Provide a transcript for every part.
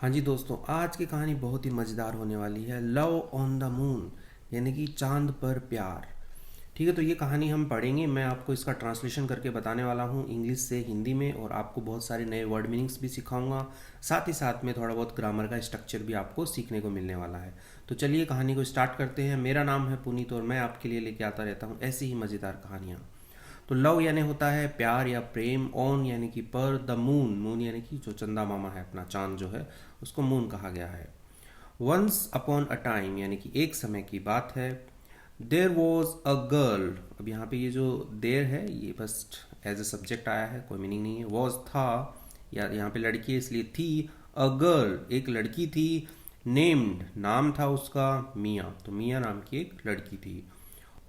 हाँ जी दोस्तों, आज की कहानी बहुत ही मज़ेदार होने वाली है। लव ऑन द मून यानी कि चांद पर प्यार। ठीक है, तो ये कहानी हम पढ़ेंगे। मैं आपको इसका ट्रांसलेशन करके बताने वाला हूँ इंग्लिश से हिंदी में, और आपको बहुत सारे नए वर्ड मीनिंग्स भी सिखाऊंगा। साथ ही साथ में थोड़ा बहुत ग्रामर का स्ट्रक्चर भी आपको सीखने को मिलने वाला है। तो चलिए कहानी को स्टार्ट करते हैं। मेरा नाम है पुनीत और मैं आपके लिए लेके आता रहता हूँ ऐसी ही मज़ेदार कहानियाँ। तो लव यानी होता है प्यार या प्रेम, ऑन यानी कि पर, द मून, मून यानी कि जो चंदा मामा है अपना, चांद जो है उसको मून कहा गया है। वंस अपॉन अ टाइम यानी कि एक समय की बात है। There was a girl. अब यहाँ पे ये जो देर है ये बस एज अ सब्जेक्ट आया है, कोई मीनिंग नहीं है। वॉज था, या यहाँ पे लड़की है इसलिए थी। अ गर्ल एक लड़की थी। नेम्ड नाम था उसका मिया, तो मिया नाम की एक लड़की थी।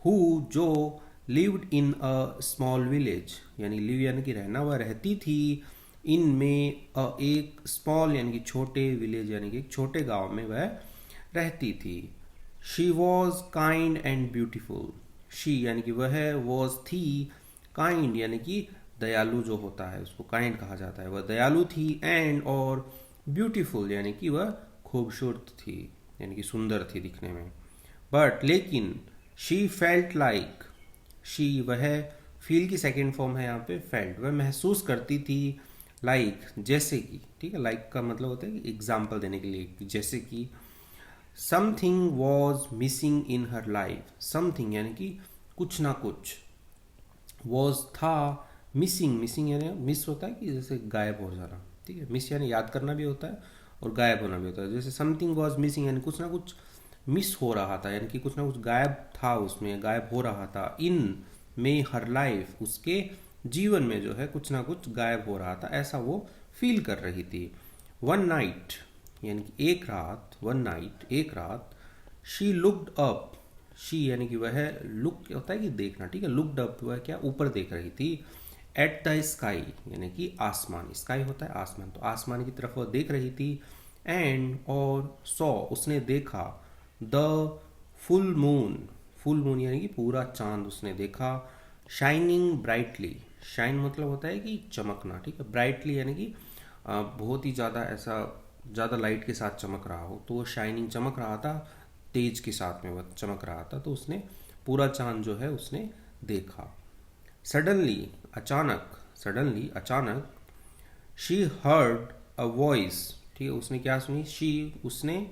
हु जो lived in a small village, यानी लिव यानी कि रहना, वह रहती थी इन में एक स्मॉल यानी कि छोटे, विलेज यानी कि एक छोटे गांव में वह रहती थी। She was kind and beautiful. She यानी कि वह, वॉज थी, काइंड यानी कि दयालु जो होता है उसको काइंड कहा जाता है, वह दयालु थी, एंड और ब्यूटीफुल यानी कि वह खूबसूरत थी, यानी कि सुंदर थी दिखने में। बट लेकिन शी फेल्ट लाइक, शी वह, फील की सेकेंड फॉर्म है यहाँ पे फेल्ट, वह महसूस करती थी, लाइक जैसे कि, ठीक है, लाइक का मतलब होता है कि एग्जाम्पल देने के लिए, कि जैसे कि something was missing in her life. Something यानी कि कुछ ना कुछ, वॉज था, मिसिंग, मिसिंग यानी मिस होता है कि जैसे गायब हो जाना, ठीक है, मिस यानी याद करना भी होता है और गायब होना भी होता है। जैसे समथिंग वॉज मिसिंग यानी कुछ ना कुछ मिस हो रहा था, यानी कि कुछ ना कुछ गायब था उसमें, गायब हो रहा था। इन में हर लाइफ उसके जीवन में जो है कुछ ना कुछ गायब हो रहा था, ऐसा वो फील कर रही थी। वन नाइट यानी कि एक रात, वन नाइट एक रात। शी लुक्ड अप, शी यानी कि वह, लुक होता है कि देखना, ठीक है, लुक्ड अप वह क्या, ऊपर देख रही थी। एट द स्काई यानी कि आसमान, स्काई होता है आसमान, तो आसमान की तरफ वह देख रही थी। एंड और सॉ उसने देखा, the full moon, full moon यानी कि पूरा चांद उसने देखा। शाइनिंग ब्राइटली, शाइन मतलब होता है कि चमकना, ठीक है, ब्राइटली यानी कि बहुत ही ज़्यादा, ऐसा ज़्यादा लाइट के साथ चमक रहा हो, तो वो शाइनिंग चमक रहा था, तेज के साथ में वह चमक रहा था, तो उसने पूरा चांद जो है उसने देखा। सडनली अचानक, सडनली अचानक। शी हर्ड अ वॉइस, ठीक है, उसने क्या सुनी, शी उसने,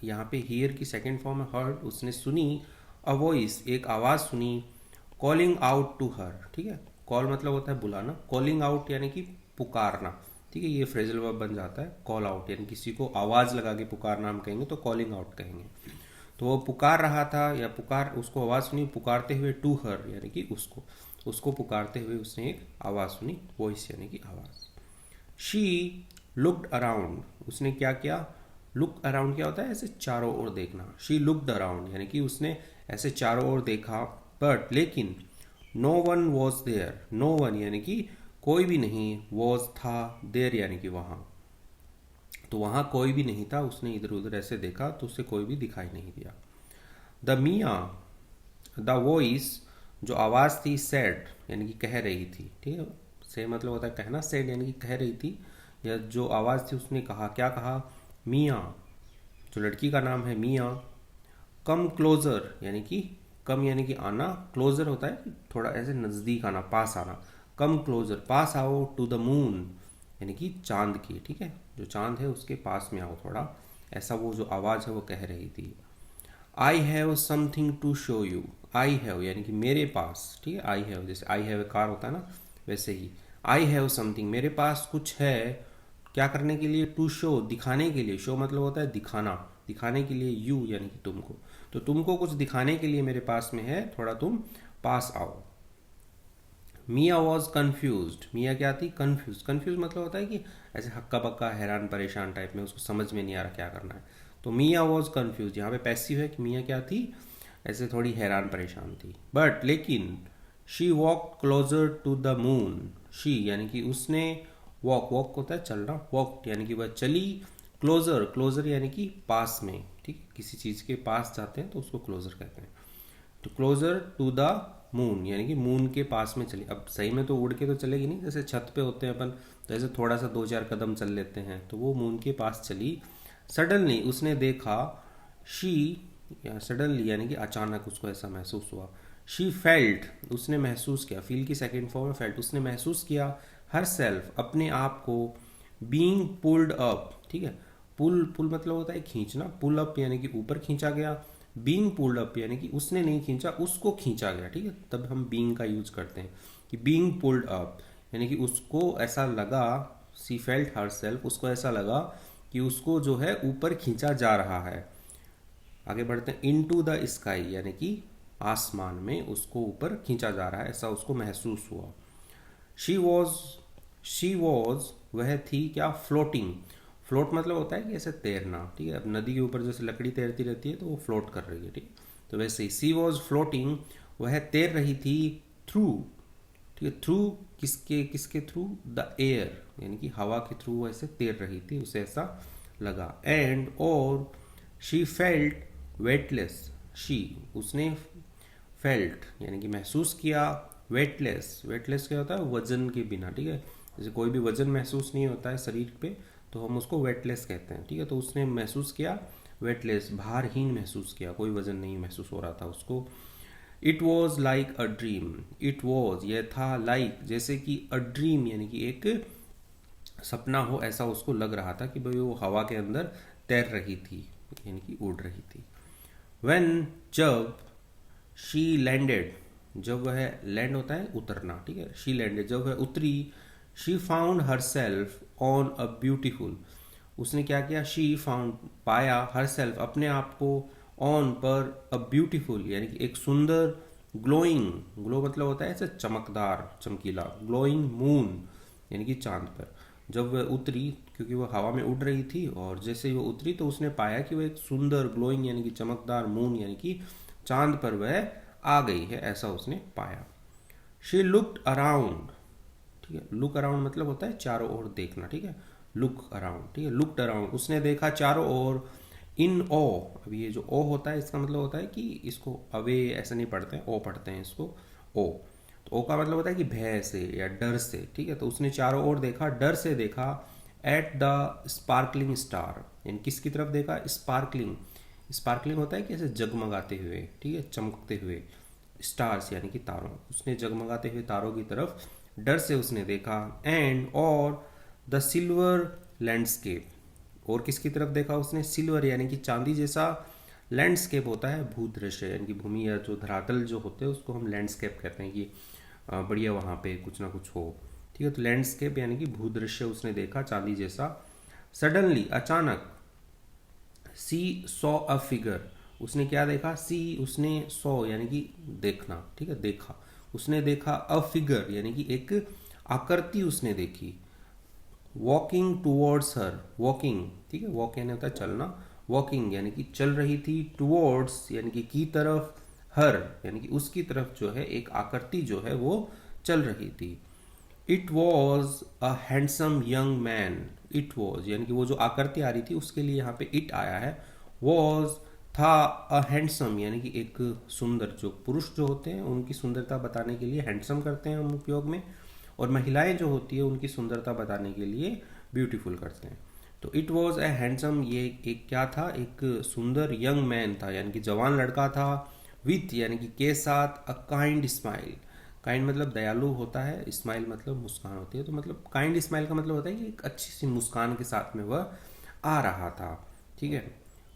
यहाँ पे हियर की सेकेंड फॉर्म है हर्ड, उसने सुनी, अ वॉइस एक आवाज़ सुनी, कॉलिंग आउट टू हर, ठीक है, कॉल मतलब होता है बुलाना, कॉलिंग आउट यानी कि पुकारना, ठीक है, ये फ्रेजल वर्ब बन जाता है। कॉल आउट यानी किसी को आवाज़ लगा के पुकारना हम कहेंगे तो कॉलिंग आउट कहेंगे। तो वो पुकार रहा था, या पुकार, उसको आवाज़ सुनी पुकारते हुए, टू हर यानी कि उसको, उसको पुकारते हुए उसने एक आवाज़ सुनी, वॉइस यानी कि आवाज़। शी लुक्ड अराउंड, उसने क्या किया, लुक अराउंड क्या होता है, ऐसे चारों ओर देखना। शी लुक्ड अराउंड यानी कि उसने ऐसे चारों ओर देखा, बट लेकिन, no one was there, no one यानी कि कोई भी नहीं, वॉज था, देयर यानी कि वहाँ, तो वहाँ कोई भी नहीं था। उसने इधर उधर ऐसे देखा तो उसे कोई भी दिखाई नहीं दिया। द मिया, द वॉइस जो आवाज़ थी, सैड यानी कि कह रही थी, ठीक है, से मतलब होता है कहना, सैड यानी कि कह रही थी, या जो आवाज़ थी उसने कहा, क्या कहा, मिया, जो लड़की का नाम है मिया, कम क्लोजर यानी कि कम यानी कि आना, क्लोजर होता है थोड़ा ऐसे नज़दीक आना, पास आना, कम क्लोजर पास आओ, टू द मून यानी कि चांद की, ठीक है, जो चांद है उसके पास में आओ थोड़ा, ऐसा वो जो आवाज़ है वो कह रही थी। I have something to show you, I have यानी कि मेरे पास, ठीक है, आई हैव जैसे आई हैव ए कार होता है ना, वैसे ही आई हैव समथिंग, मेरे पास कुछ है, क्या करने के लिए, टू शो दिखाने के लिए, शो मतलब होता है दिखाना, दिखाने के लिए, यू यानी कि तुमको, तो तुमको कुछ दिखाने के लिए मेरे पास में है, थोड़ा तुम पास आओ। मिया वॉज कन्फ्यूज, मिया क्या थी, कन्फ्यूज, कन्फ्यूज मतलब होता है कि ऐसे हक्का बक्का, हैरान परेशान टाइप में, उसको समझ में नहीं आ रहा क्या करना है, तो मिया वॉज कन्फ्यूज, यहाँ पे पैसिव है कि मिया क्या थी, ऐसे थोड़ी हैरान परेशान थी। बट लेकिन, she walk closer to the moon, she यानी कि उसने, वॉक, वॉक होता है चलना, वॉक यानी कि वह चली, क्लोजर, क्लोजर यानी कि पास में, ठीक है, किसी चीज़ के पास जाते हैं तो उसको क्लोजर कहते हैं, तो क्लोजर टू द मून, यानी कि मून के पास में चली। अब सही में तो उड़ के तो चलेगी नहीं, जैसे छत पे होते हैं अपन तो ऐसे थोड़ा सा 2-4 कदम चल लेते हैं, तो वो मून के पास चली। सडनली उसने देखा, शी, या सडनली यानी कि अचानक उसको ऐसा महसूस हुआ। शी फेल्ट, उसने महसूस किया, फील की सेकेंड फॉर्म है फेल्ट, उसने महसूस किया हर सेल्फ, अपने आप को, बीइंग पुल्ड अप, ठीक है। पुल पुल मतलब होता है खींचना, पुल अप यानी कि ऊपर खींचा गया, बीइंग पुल्ड अप यानी कि उसने नहीं खींचा, उसको खींचा गया, ठीक है। तब हम बीइंग का यूज करते हैं कि बीइंग पुल्ड अप यानी कि उसको ऐसा लगा, सी फेल्ट हर सेल्फ, उसको ऐसा लगा कि उसको जो है ऊपर खींचा जा रहा है। आगे बढ़ते हैं, इनटू द स्काई यानी कि आसमान में उसको ऊपर खींचा जा रहा है, ऐसा उसको महसूस हुआ। शी वॉज, शी वॉज वह थी क्या, फ्लोटिंग। फ्लोट मतलब होता है कि ऐसे तैरना, ठीक है। अब नदी के ऊपर जैसे लकड़ी तैरती रहती है तो वो फ्लोट कर रही है, ठीक है। तो वैसे ही सी वॉज फ्लोटिंग, वह तैर रही थी, थ्रू, ठीक है। थ्रू किसके किसके थ्रू, द एयर यानी कि हवा के थ्रू वो ऐसे तैर रही थी, उसे ऐसा लगा। एंड और शी फेल्ट वेटलेस, शी उसने फेल्ट यानी कि महसूस किया, वेटलेस, वेटलेस क्या होता है, वजन के बिना, ठीक है। जैसे कोई भी वजन महसूस नहीं होता है शरीर पे तो हम उसको वेटलेस कहते हैं, ठीक है। तो उसने महसूस किया वेटलेस, भारहीन महसूस किया, कोई वजन नहीं महसूस हो रहा था उसको। It was like a dream, it was यह था, लाइक जैसे कि अ ड्रीम यानी कि एक सपना हो, ऐसा उसको लग रहा था कि भाई वो हवा के अंदर तैर रही थी यानी कि उड़ रही थी। वेन जब, शी लैंडेड, जब वह लैंड होता है उतरना, ठीक है। शी लैंडेड जब वह उतरी, she found her self on a beautiful, उसने क्या किया, शी फाउंड पाया, हर सेल्फ अपने आप को, ऑन पर, अ ब्यूटीफुल यानी कि एक सुंदर, ग्लोइंग, ग्लो मतलब होता है ऐसे चमकदार चमकीला, ग्लोइंग मून यानी कि चांद पर। जब वह उतरी, क्योंकि वह हवा में उड़ रही थी, और जैसे ही वो उतरी तो उसने पाया कि वह एक सुंदर ग्लोइंग यानी कि चमकदार मून यानी कि चांद पर वह आ गई है, ऐसा उसने पाया। शी लुक्ड अराउंड, ठीक है। लुक अराउंड मतलब होता है चारों ओर देखना, ठीक है। लुक अराउंड, ठीक है। लुक्ड अराउंड उसने देखा चारों ओर, इन ओ, अभी ये जो ओ होता है इसका मतलब होता है कि इसको अवे ऐसे नहीं पढ़ते हैं, ओ पढ़ते हैं इसको, ओ। तो ओ का मतलब होता है कि भय से या डर से, ठीक है। तो उसने चारों ओर देखा, डर से देखा, एट द स्पार्कलिंग स्टार यानी किसकी तरफ देखा, स्पार्कलिंग, स्पार्कलिंग होता है कि ऐसे जगमगाते हुए, ठीक है, चमकते हुए, स्टार्स यानी कि तारों, उसने जगमगाते हुए तारों की तरफ डर से उसने देखा। एंड और द सिल्वर लैंडस्केप, और किसकी तरफ देखा उसने, सिल्वर यानी कि चांदी जैसा, लैंडस्केप होता है भूदृश्य यानी कि भूमि या जो धरातल जो होते हैं उसको हम लैंडस्केप कहते हैं कि बढ़िया वहाँ पे कुछ ना कुछ हो, ठीक है। तो लैंडस्केप यानी कि भूदृश्य उसने देखा चांदी जैसा। सडनली अचानक, सी सॉ अ फिगर, उसने क्या देखा, सी उसने, सॉ यानी कि देखना, ठीक है, देखा, उसने देखा, अ फिगर यानी कि एक आकृति उसने देखी, वॉकिंग टूवर्ड्स हर, वॉकिंग, ठीक है, वॉक यानी होता है चलना, वॉकिंग यानी कि चल रही थी, टूवर्ड्स यानी कि तरफ, हर यानी कि उसकी तरफ जो है एक आकृति जो है वो चल रही थी। It was a handsome young man, it was यानी कि वो जो आकृति आ रही थी उसके लिए यहाँ पे इट आया है, वॉज था, अ हैंडसम यानी कि एक सुंदर, जो पुरुष जो होते हैं उनकी सुंदरता बताने के लिए हैंडसम करते हैं हम उपयोग में, और महिलाएं जो होती है उनकी सुंदरता बताने के लिए ब्यूटीफुल करते हैं। तो इट वॉज ए हैंडसम, ये एक क्या था, एक सुंदर यंग मैन था यानी कि जवान लड़का था, विथ यानी कि के साथ, अ काइंड स्माइल, काइंड मतलब दयालु होता है, स्माइल मतलब मुस्कान होती है, तो मतलब काइंड स्माइल का मतलब होता है कि एक अच्छी सी मुस्कान के साथ में वह आ रहा था, ठीक है,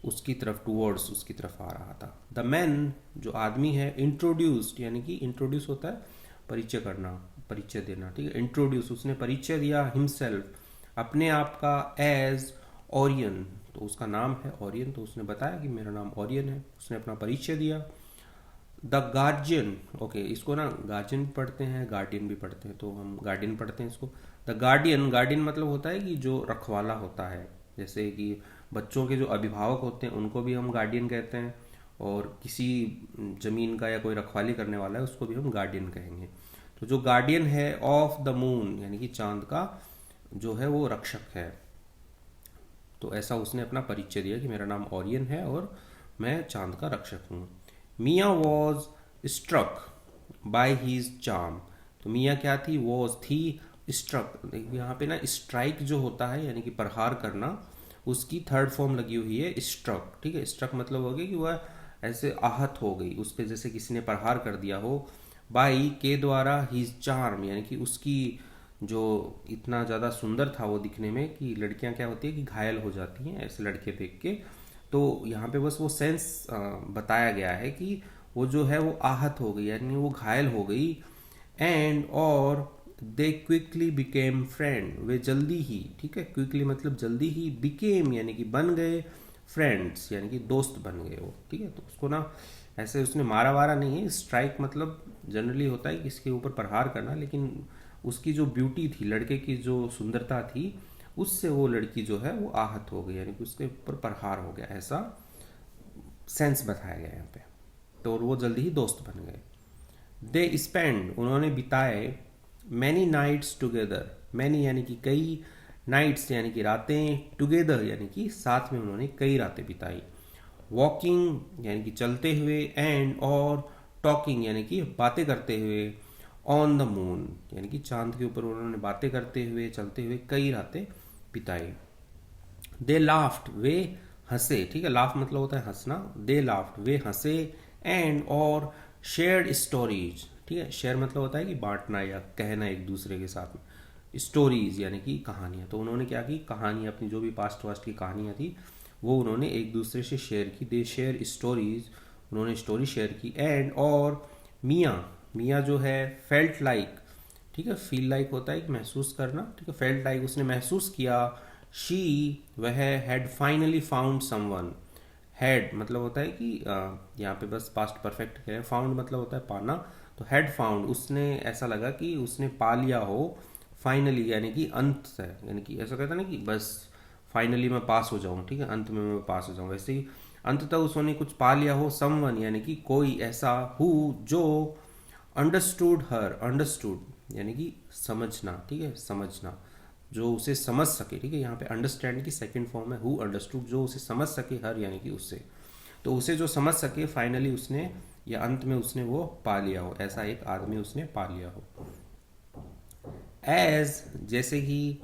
उसकी तरफ, टूवर्ड्स उसकी तरफ आ रहा था। द मैन जो आदमी है, इंट्रोड्यूस्ड यानी कि इंट्रोड्यूस होता है परिचय करना, परिचय देना, ठीक है। इंट्रोड्यूस उसने परिचय दिया, हिमसेल्फ अपने आप का, एज ओरियन, तो उसका नाम है ओरियन, तो उसने बताया कि मेरा नाम ओरियन है, उसने अपना परिचय दिया। द गार्जियन, ओके, इसको ना गार्जियन भी पढ़ते हैं, गार्डियन भी पढ़ते हैं, तो हम गार्डियन पढ़ते हैं इसको। द गार्डियन, गार्डियन मतलब होता है कि जो रखवाला होता है, जैसे कि बच्चों के जो अभिभावक होते हैं उनको भी हम गार्डियन कहते हैं, और किसी जमीन का या कोई रखवाली करने वाला है उसको भी हम गार्डियन कहेंगे। तो जो गार्डियन है ऑफ द मून यानी कि चांद का जो है वो रक्षक है, तो ऐसा उसने अपना परिचय दिया कि मेरा नाम ओरियन है और मैं चांद का रक्षक हूँ। Mia was struck, by his charm. तो मिया क्या थी, वो थी स्ट्रक। यहाँ पे ना स्ट्राइक जो होता है यानी कि प्रहार करना, उसकी थर्ड फॉर्म लगी हुई है स्ट्रक। ठीक है, स्ट्रक मतलब हो गया कि वह ऐसे आहत हो गई, उसके जैसे किसी ने प्रहार कर दिया हो। बाई के द्वारा हीज चार्म, यानी कि उसकी जो इतना ज़्यादा सुंदर था वो दिखने में कि लड़कियां क्या होती है कि घायल हो जाती हैं ऐसे लड़के देख के। तो यहाँ पे बस वो सेंस बताया गया है कि वो जो है वो आहत हो गई यानी वो घायल हो गई। एंड और दे क्विकली बिकेम फ्रेंड, वे जल्दी ही, ठीक है, क्विकली मतलब जल्दी ही, बिकेम यानी कि बन गए, फ्रेंड्स यानी कि दोस्त बन गए वो। ठीक है, तो उसको ना ऐसे उसने मारा वारा नहीं है। स्ट्राइक मतलब जनरली होता है किसके ऊपर प्रहार करना, लेकिन उसकी जो ब्यूटी थी, लड़के की जो सुंदरता थी, उससे वो लड़की जो है वो आहत हो गई यानी कि उसके ऊपर प्रहार हो गया, ऐसा सेंस बताया गया यहाँ पे। तो वो जल्दी ही दोस्त बन गए। दे स्पेंड, उन्होंने बिताए, मैनी नाइट्स टुगेदर, मैनी यानी कि कई, नाइट्स यानी कि रातें, टुगेदर यानी कि साथ में उन्होंने कई रातें बिताई। वॉकिंग यानी कि चलते हुए, एंड और टॉकिंग यानी कि बातें करते हुए, ऑन द मून यानी कि चांद के ऊपर उन्होंने बातें करते हुए चलते हुए कई रातें बिताई। दे लाफ्ट, वे हंसे। ठीक है, लाफ मतलब होता है हंसना। दे लाफ्ट, वे हंसे, एंड और शेयर्ड स्टोरीज। ठीक है, शेयर मतलब होता है कि बांटना या कहना एक दूसरे के साथ में। स्टोरीज यानी कि कहानियाँ। तो उन्होंने क्या की, कहानियाँ अपनी जो भी पास्ट वास्ट की कहानियाँ थी वो उन्होंने एक दूसरे से शेयर की। दे शेयर स्टोरीज, उन्होंने स्टोरी शेयर की। एंड और मियाँ, मियाँ जो है फेल्ट लाइक, ठीक है, फील लाइक होता है कि महसूस करना। ठीक है, फेल्ट लाइक उसने महसूस किया। शी, वह had finally found someone. Had मतलब होता है कि यहाँ पे बस पास्ट परफेक्ट है, फाउंड मतलब होता है पाना। तो हैड फाउंड, उसने ऐसा लगा कि उसने पा लिया हो। फाइनली यानी कि अंत से, यानी कि ऐसा कहता है ना कि बस फाइनली मैं पास हो जाऊँ। ठीक है, अंत में मैं पास हो जाऊँ, वैसे ही अंत तक उसने कुछ पा लिया हो। समवन यानी कि कोई ऐसा, हु जो, अंडरस्टूड हर, अंडरस्टूड यानी कि समझना। ठीक है, समझना, जो उसे समझ सके। ठीक है, यहाँ पे अंडरस्टैंड की सेकंड फॉर्म है हु अंडरस्टूड, जो उसे समझ सके, हर यानी कि उससे। तो उसे जो समझ सके फाइनली उसने या अंत में उसने वो पा लिया हो, ऐसा एक आदमी उसने पा लिया हो। एज जैसे कि,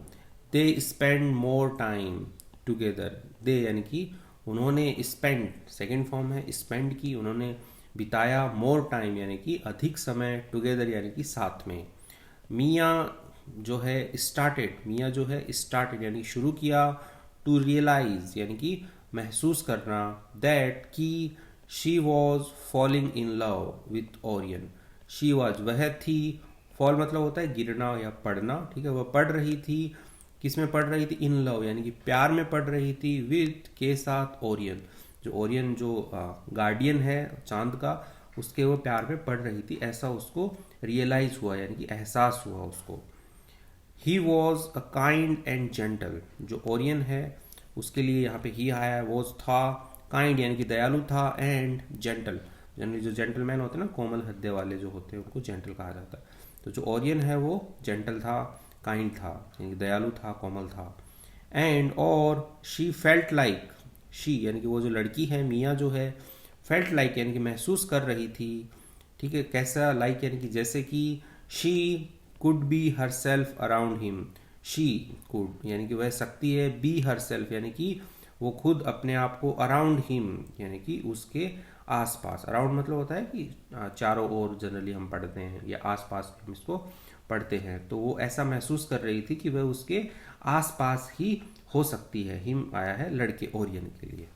they spend more time together, they यानी कि उन्होंने, स्पेंड सेकंड फॉर्म है स्पेंड की, उन्होंने बिताया, मोर टाइम यानी कि अधिक समय, टुगेदर यानी कि साथ में। मियाँ जो है स्टार्टेड, मियाँ जो है स्टार्टेड यानी शुरू किया, टू रियलाइज यानी कि महसूस करना, दैट कि she was falling in love with Orion. She was वह थी, फॉल मतलब होता है गिरना या पढ़ना। ठीक है, वह पढ़ रही थी, किस में पढ़ रही थी, इन लव यानी कि प्यार में पढ़ रही थी, विथ के साथ, ओरियन, जो ओरियन जो गार्डियन है चांद का, उसके वो प्यार में पढ़ रही थी, ऐसा उसको रियलाइज हुआ यानी कि एहसास हुआ उसको। He was a kind and gentle, जो ओरियन है उसके लिए यहाँ पे ही आया है। वॉज था, काइंड यानी कि दयालु था, एंड जेंटल, जनरली जो जेंटलमैन होते हैं ना, कोमल हृदय वाले जो होते हैं, उनको जेंटल कहा जाता है। तो जो ओरियन है वो जेंटल था, काइंड था यानी कि दयालु था, कोमल था। एंड और शी फेल्ट लाइक, शी यानी कि वो जो लड़की है, मियाँ जो है, फेल्ट लाइक यानी कि महसूस कर रही थी। ठीक है, कैसा, लाइक यानी कि जैसे कि, she could be her self around him, she could यानी कि वह सकती है, बी हर सेल्फ यानी कि वो खुद अपने आप को, अराउंड हिम यानी कि उसके आसपास। अराउंड मतलब होता है कि चारों ओर जनरली हम पढ़ते हैं, या आसपास हम इसको पढ़ते हैं। तो वो ऐसा महसूस कर रही थी कि वह उसके आसपास ही हो सकती है। हिम आया है लड़के ओरियन के लिए।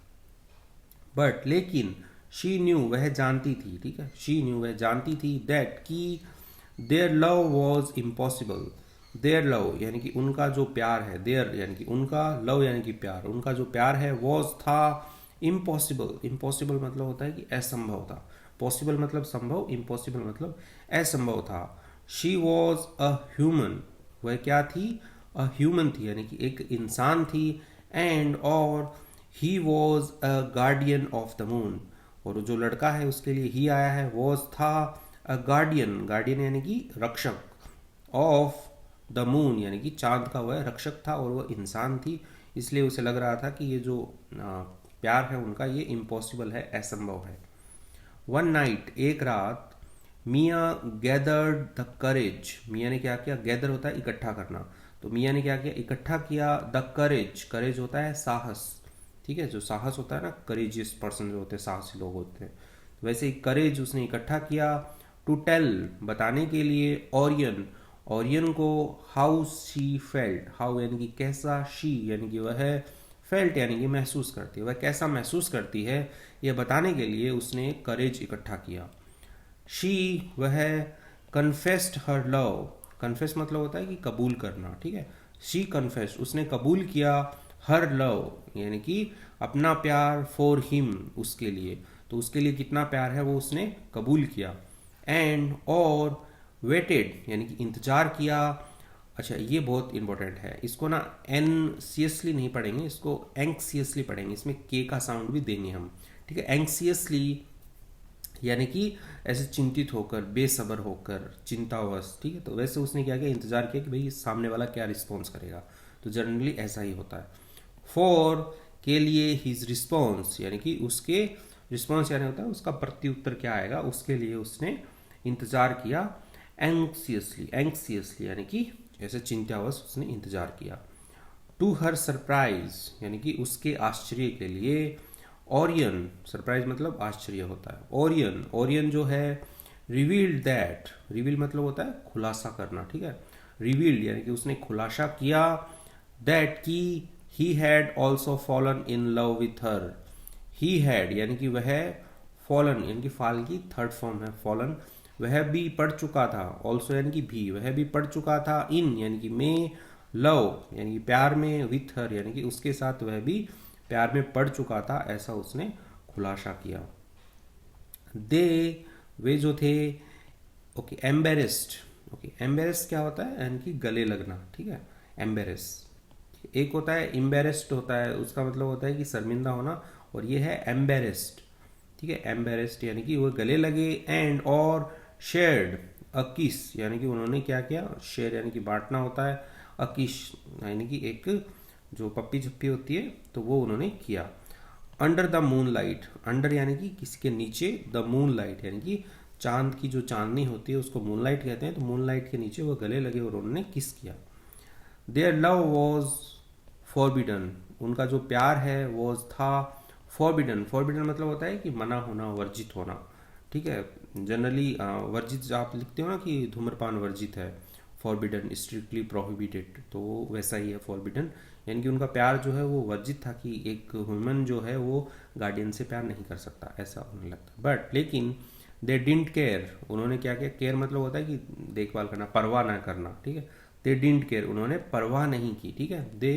बट लेकिन, शी न्यू वह जानती थी, ठीक है, शी न्यू वह जानती थी, दैट कि their love was impossible. Their love यानी कि उनका जो प्यार है, देयर यानी कि उनका, लव यानी कि प्यार, उनका जो प्यार है, वॉज था, इम्पॉसिबल, इम्पॉसिबल मतलब होता है कि असंभव था। पॉसिबल मतलब संभव, इम्पॉसिबल मतलब असंभव था। शी वॉज अ ह्यूमन, वह क्या थी, अ ह्यूमन थी यानी कि एक इंसान थी। एंड और he was a guardian of the moon, और जो लड़का है उसके लिए ही आया है, वॉज था, अ गार्डियन, गार्डियन यानी कि रक्षक, ऑफ द मून यानी कि चांद का वह रक्षक था, और वह इंसान थी, इसलिए उसे लग रहा था कि ये जो प्यार है उनका ये इम्पॉसिबल है, असंभव है। वन नाइट एक रात, मियाँ गैदर्ड द करेज, मियाँ ने क्या किया, गैदर होता है इकट्ठा करना, तो मियाँ ने क्या किया, इकट्ठा किया द करेज, करेज होता है साहस, ठीक है, जो साहस होता है ना, करेजियस पर्सन जो होते हैं, साहसी लोग होते हैं, तो वैसे ही करेज उसने इकट्ठा किया, टू टेल बताने के लिए, ओरियन, ओरियन को, हाउ शी फेल्ट, हाउ यानी कि कैसा, शी यानी कि वह है, फेल्ट यानी कि महसूस करती है, वह कैसा महसूस करती है, यह बताने के लिए उसने करेज इकट्ठा किया। शी वह कन्फेस्ड हर लव, कन्फेस मतलब होता है कि कबूल करना, ठीक है, शी कन्फेस्ड उसने कबूल किया, हर लव यानी कि अपना प्यार, फॉर हिम उसके लिए, तो उसके लिए कितना प्यार है वो उसने कबूल किया, एंड और वेटेड यानी कि इंतजार किया। अच्छा ये बहुत इंपॉर्टेंट है, इसको ना एनसियसली नहीं पढ़ेंगे, इसको एंक्सियसली पढ़ेंगे, इसमें के का साउंड भी देंगे हम, ठीक है, एंक्सियसली यानी कि ऐसे चिंतित होकर, बेसब्र होकर, चिंतावश, ठीक है, तो वैसे उसने क्या किया, इंतजार किया कि भाई सामने वाला क्या रिस्पॉन्स करेगा, तो जनरली ऐसा ही होता है। फॉर के लिए हिज रिस्पॉन्स यानी कि उसके रिस्पॉन्स यानी होता है उसका प्रत्युत्तर क्या आएगा, उसके लिए उसने इंतजार किया, एंक्सियसली, एंक्सियसली यानी कि ऐसे चिंतावश उसने इंतजार किया। टू हर सरप्राइज यानी कि उसके आश्चर्य के लिए, ओरियन, सरप्राइज मतलब आश्चर्य होता है, ओरियन, ओरियन जो है, रिवील्ड दैट, रिवील मतलब होता है खुलासा करना, ठीक है, रिवील्ड यानी कि उसने खुलासा किया, दैट की he had also fallen in love with her, he had यानी कि वह, फॉलन यानी कि फाल की थर्ड फॉर्म है फॉलन, वह भी पढ़ चुका था, ऑल्सो यानी कि भी, वह भी पढ़ चुका था, इन यानी कि में, लव यानी कि प्यार में, विथ हर यानी कि उसके साथ वह भी प्यार में पड़ चुका था, ऐसा उसने खुलासा किया। दे वे जो थे, ओके, एम्बेरेस्ड, ओके, एम्बेरेस्ड क्या होता है, यानी कि गले लगना, ठीक है, एम्बेरेस, एक होता है इम्बेरेस्ड होता है, उसका मतलब होता है कि शर्मिंदा होना, और ये है एम्बेरेस्ड, ठीक है, एम्बेरेस्ड यानी कि वो गले लगे, एंड और शेयर्ड अ किस यानी कि उन्होंने क्या किया, शेयर यानी कि बांटना होता है, अ किस यानी कि एक जो पप्पी झप्पी होती है, तो वो उन्होंने किया। Under the moon light, under यानी कि किसी के नीचे, द मून लाइट यानी कि चांद की जो चांदनी होती है उसको मून लाइट कहते हैं, तो मून लाइट के नीचे वो गले लगे और उन्होंने किस किया। देयर लव वॉज फॉरबिडन, उनका जो प्यार है वॉज था, फॉरबिडन, फॉरबिडन मतलब होता है कि मना होना, वर्जित होना, ठीक है, जनरली वर्जित आप लिखते हो ना कि धूम्रपान वर्जित है, फॉरबिडन, स्ट्रिक्टली प्रोहिबिटेड, तो वैसा ही है फॉरबिडन, यानी कि उनका प्यार जो है वो वर्जित था, कि एक ह्यूमन जो है वो गार्डियन से प्यार नहीं कर सकता, ऐसा उन्हें लगता, बट लेकिन दे डिंट केयर, उन्होंने क्या किया, केयर मतलब होता है कि देखभाल करना, परवाह ना करना, ठीक है, दे डिंट केयर, उन्होंने परवाह नहीं की, ठीक है, दे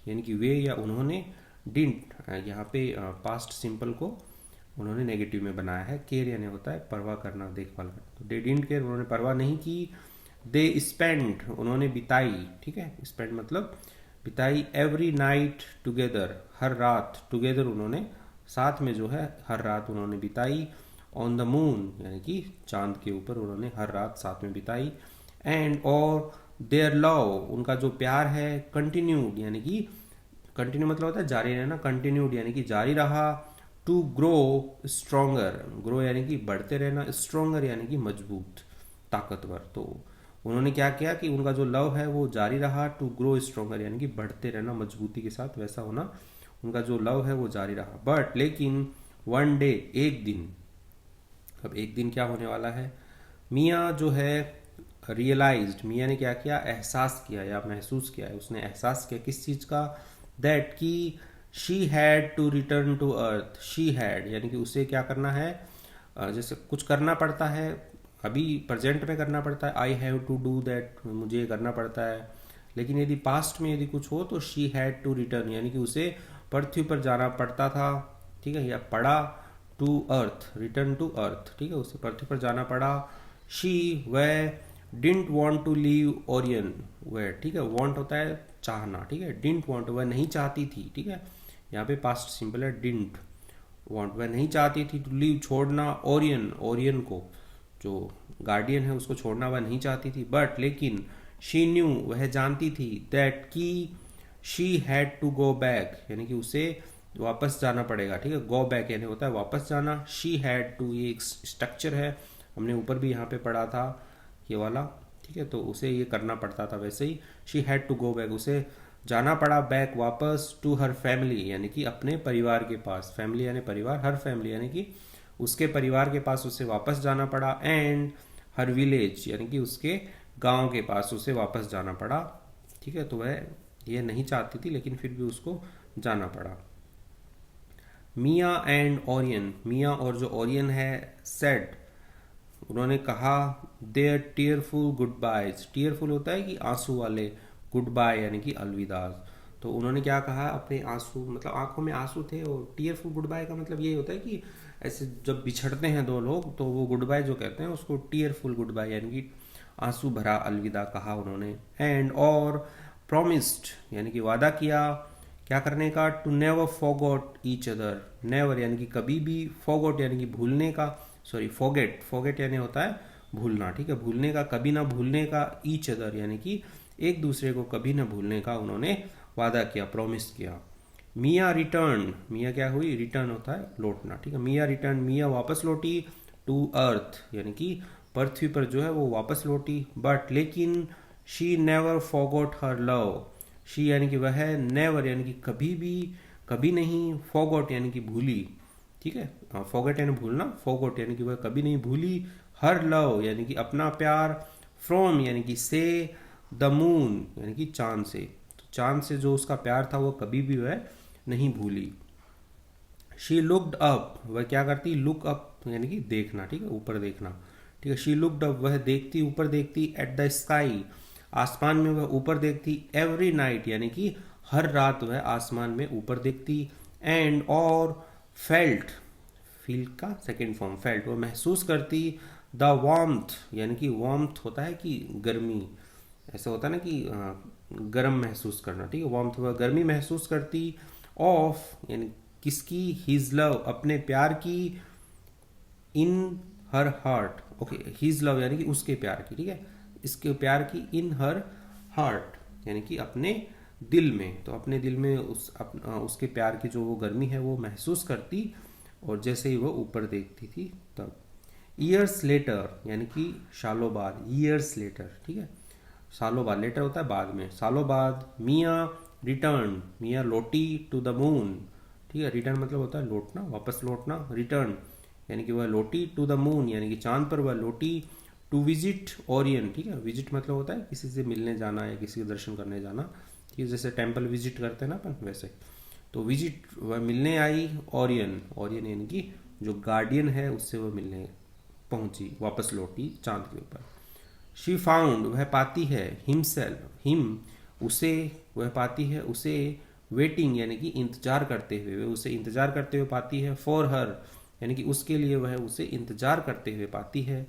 यानी कि वे या उन्होंने, डिंट यहाँ पे पास्ट सिंपल को उन्होंने नेगेटिव में बनाया है, केयर यानी होता है परवाह करना, देखभाल करना, तो दे डिंट केयर उन्होंने परवाह नहीं की, दे स्पेंड उन्होंने बिताई, ठीक है, स्पेंड मतलब बिताई, एवरी नाइट टुगेदर हर रात, टुगेदर उन्होंने साथ में जो है हर रात उन्होंने बिताई, ऑन द मून यानी कि चांद के ऊपर उन्होंने हर रात साथ में बिताई, एंड और देयर लव उनका जो प्यार है, कंटिन्यूड यानी कि कंटिन्यू मतलब होता है जारी रहना, कंटिन्यूड यानी कि जारी रहा, टू ग्रो स्ट्रोंगर, ग्रो यानी कि बढ़ते रहना, स्ट्रोंगर यानी कि मजबूत, ताकतवर, तो उन्होंने क्या किया कि उनका जो लव है वो जारी रहा, टू ग्रो स्ट्रोंगर यानी कि बढ़ते रहना मजबूती के साथ, वैसा होना, उनका जो लव है वो जारी रहा, बट लेकिन वन डे एक दिन, अब एक दिन क्या होने वाला है, मियाँ जो है रियलाइज्ड, मियाँ ने क्या किया, एहसास किया या महसूस किया है, उसने एहसास किया किस चीज़ का, दैट की she had to return to earth, she had यानी कि उसे क्या करना है, जैसे कुछ करना पड़ता है, अभी प्रेजेंट में करना पड़ता है, I have to do that, मुझे करना पड़ता है, लेकिन यदि पास्ट में यदि कुछ हो तो शी हैड टू रिटर्न यानी कि उसे पृथ्वी पर जाना पड़ता था, ठीक है, या पड़ा, to earth, return to earth, ठीक है, उसे पृथ्वी पर जाना पड़ा, शी वह didn't want to leave Orion, वह, ठीक है, वॉन्ट होता है चाहना, ठीक है, डिंट वॉन्ट वह नहीं चाहती थी, ठीक है, यहाँ पे पास्ट सिंपल है, डिंट वॉन्ट वह नहीं चाहती थी, टू लीव छोड़ना, ओरियन, ओरियन को जो गार्डियन है उसको छोड़ना वह नहीं चाहती थी, बट लेकिन शी न्यू वह जानती थी, दैट की she had to go back यानी कि उसे वापस जाना पड़ेगा, ठीक है, गो बैक यानी होता है वापस जाना, शी हैड टू, ये एक स्ट्रक्चर है, हमने ऊपर भी यहाँ पे पढ़ा था ये वाला, ठीक है। तो उसे ये करना पड़ता था वैसे ही। She had to go back, उसे जाना पड़ा बैक वापस, टू हर फैमिली यानी कि अपने परिवार के पास, फैमिली यानी परिवार, हर फैमिली यानी कि उसके परिवार के पास उसे वापस जाना पड़ा, एंड हर विलेज यानी कि उसके गांव के पास उसे वापस जाना पड़ा, ठीक है। तो वह ये नहीं चाहती थी लेकिन फिर भी उसको जाना पड़ा। मिया एंड ओरियन, मिया और जो ओरियन है, सेड उन्होंने कहा, their tearful goodbyes, tearful होता है कि आंसू वाले, गुड बाय यानी कि अलविदा। तो उन्होंने क्या कहा, अपने आंसू मतलब आंखों में आंसू थे, और टीयरफुल गुड बाय का मतलब ये होता है कि ऐसे जब बिछड़ते हैं दो लोग तो वो गुड बाय जो कहते हैं उसको टीयरफुल गुड बाय यानी कि आंसू भरा अलविदा कहा उन्होंने। एंड और प्रॉमिस्ड यानी कि वादा किया, क्या करने का, to never forgot each other, never यानी कि कभी भी, फॉरगॉट यानी कि भूलने का, सॉरी फॉरगेट, फॉरगेट यानी होता है भूलना, ठीक है, भूलने का, कभी ना भूलने का, ईच अदर यानी कि एक दूसरे को कभी ना भूलने का उन्होंने वादा किया, प्रॉमिस किया। मिया रिटर्न, मिया क्या हुई, रिटर्न होता है लौटना, ठीक है। मिया रिटर्न, मिया वापस लौटी, टू अर्थ यानी कि पृथ्वी पर जो है वो वापस लौटी, बट लेकिन she never forgot her love, she यानी कि वह, नेवर यानी कि कभी भी, कभी नहीं, फॉरगॉट यानी कि भूली, ठीक है, फॉरगेट यानी भूलना, फॉरगॉट यानी कि वह कभी नहीं भूली, हर लव यानी कि अपना प्यार, फ्रॉम यानी कि से, द मून यानी कि चांद से, तो चांद से जो उसका प्यार था वो कभी भी वह नहीं भूली। शी लुक्ड अप, वह क्या करती, लुक अप यानी कि देखना, ठीक है, ऊपर देखना, ठीक है। शी लुक्ड अप, वह देखती, ऊपर देखती, एट द स्काई, आसमान में वह ऊपर देखती, एवरी नाइट यानी कि हर रात वह आसमान में ऊपर देखती, एंड और फेल्ट, फील का सेकेंड फॉर्म फेल्ट, वह महसूस करती, द वार्मथ यानी कि वार्मथ होता है कि गर्मी, ऐसा होता है ना कि गर्म महसूस करना, ठीक है, वार्मथ, वह गर्मी महसूस करती, ऑफ यानी किसकी, हिज लव अपने प्यार की, in her heart, okay, his love यानी कि उसके प्यार की, ठीक है, इसके प्यार की, इन हर हार्ट यानी कि अपने दिल में, तो अपने दिल में उसके प्यार की जो वो गर्मी है वो महसूस करती, और जैसे ही वो ऊपर देखती थी तब। ईयर्स लेटर यानी कि सालों बाद, ईयर्स लेटर, ठीक है, सालों बाद, लेटर होता है बाद में, सालों बाद, मिया रिटर्न, मिया लौटी, टू द मून, ठीक है, रिटर्न मतलब होता है लौटना, वापस लौटना, रिटर्न यानी कि वह लौटी, टू द मून यानी कि चांद पर वह लौटी, टू विजिट ओरियन, ठीक है, विजिट मतलब होता है किसी से मिलने जाना या किसी के दर्शन करने जाना, ठीक है, जैसे टेम्पल विजिट करते हैं ना अपन वैसे। तो विजिट, वह मिलने आई, ओरियन, ओरियन यानी कि जो गार्डियन है उससे वह मिलने पहुंची, वापस लौटी चांद के ऊपर। शी फाउंड, वह पाती है, हिमसेल्फ, हिम उसे, वह पाती है उसे, वेटिंग यानी कि इंतजार करते हुए, वह उसे इंतजार करते हुए पाती है, फॉर हर यानी कि उसके लिए वह उसे इंतजार करते हुए पाती है,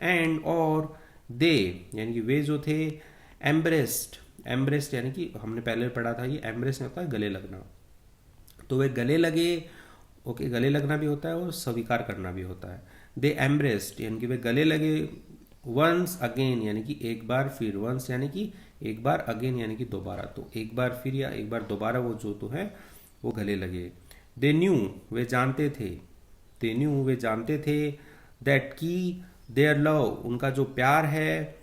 एंड और दे यानी कि वे जो थे, एम्ब्रेस्ड, एम्ब्रेस्ड यानी कि हमने पहले पढ़ा था ये एम्ब्रेस होता है गले लगना, तो वे गले लगे, ओके, गले लगना भी होता है और स्वीकार करना भी होता है। दे एम्ब्रेस्ड यानी कि वे गले लगे, वंस अगेन यानी कि एक बार फिर, वंस यानी कि एक बार, अगेन यानी कि दोबारा, तो एक बार फिर या एक बार दोबारा वो जो तो है वो गले लगे। दे न्यू, वे जानते थे, दे न्यू वे जानते थे, दैट की, देयर लव उनका जो प्यार है,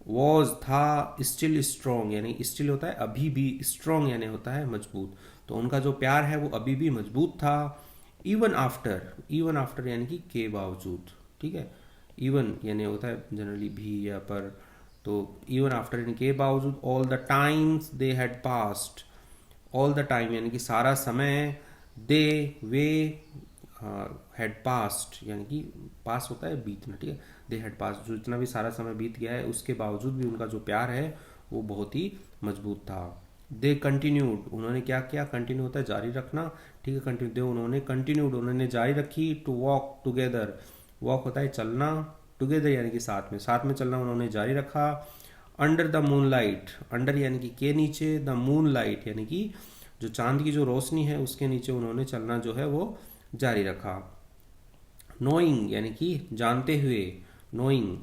वॉज था, स्टिल स्ट्रॉन्ग यानी स्टिल होता है अभी भी, स्ट्रॉन्ग यानी होता है मजबूत, तो उनका जो प्यार है वो अभी भी मजबूत था। इवन आफ्टर, इवन आफ्टर यानी कि के बावजूद, ठीक है, इवन यानी होता है जनरली भी या पर, तो इवन आफ्टर यानी के बावजूद, all the times they had passed, all the time यानी कि सारा समय, दे वे हैड पास्ट यानी कि पास होता है बीतना, ठीक है, दे हैड पास्ट, जो इतना भी सारा समय बीत गया है उसके बावजूद भी उनका जो प्यार है वो बहुत ही मजबूत था। दे कंटिन्यूड, उन्होंने क्या किया, कंटिन्यू होता है जारी रखना, ठीक है, कंटिन्यू, दे उन्होंने कंटिन्यूड उन्होंने जारी रखी, टू वॉक टुगेदर, वॉक होता है चलना, टुगेदर यानी कि साथ में, साथ में चलना उन्होंने जारी रखा। Under the moon light, under यानी कि के नीचे, द मून लाइट यानी कि जो चांद की जो रोशनी है उसके नीचे उन्होंने चलना जो है वो जारी रखा। नोइंग यानी कि जानते हुए, नोइंग,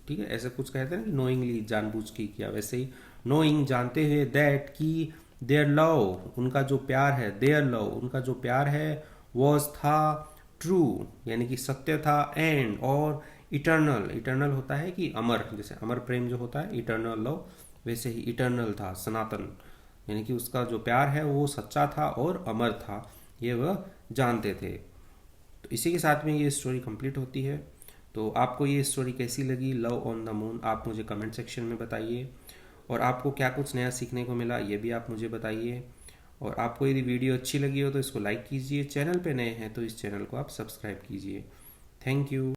ठीक है, ऐसे कुछ कहते हैं कि नोइंगली जानबूझ के किया, वैसे ही नोइंग जानते हुए, दैट की, देयर लव उनका जो प्यार है, देयर लव उनका जो प्यार है, वॉज था, ट्रू यानी कि सत्य था, एंड और इटर्नल, इटर्नल होता है कि अमर, जैसे अमर प्रेम जो होता है इटर्नल लव, वैसे ही इटर्नल था, सनातन, यानी कि उसका जो प्यार है वो सच्चा था और अमर था, ये वह जानते थे। तो इसी के साथ में ये स्टोरी कंप्लीट होती है। तो आपको ये स्टोरी कैसी लगी, लव ऑन द मून, आप मुझे कमेंट सेक्शन में बताइए। और आपको क्या कुछ नया सीखने को मिला ये भी आप मुझे बताइए। और आपको यदि वीडियो अच्छी लगी हो तो इसको लाइक कीजिए, चैनल पे नए हैं तो इस चैनल को आप सब्सक्राइब कीजिए। Thank you.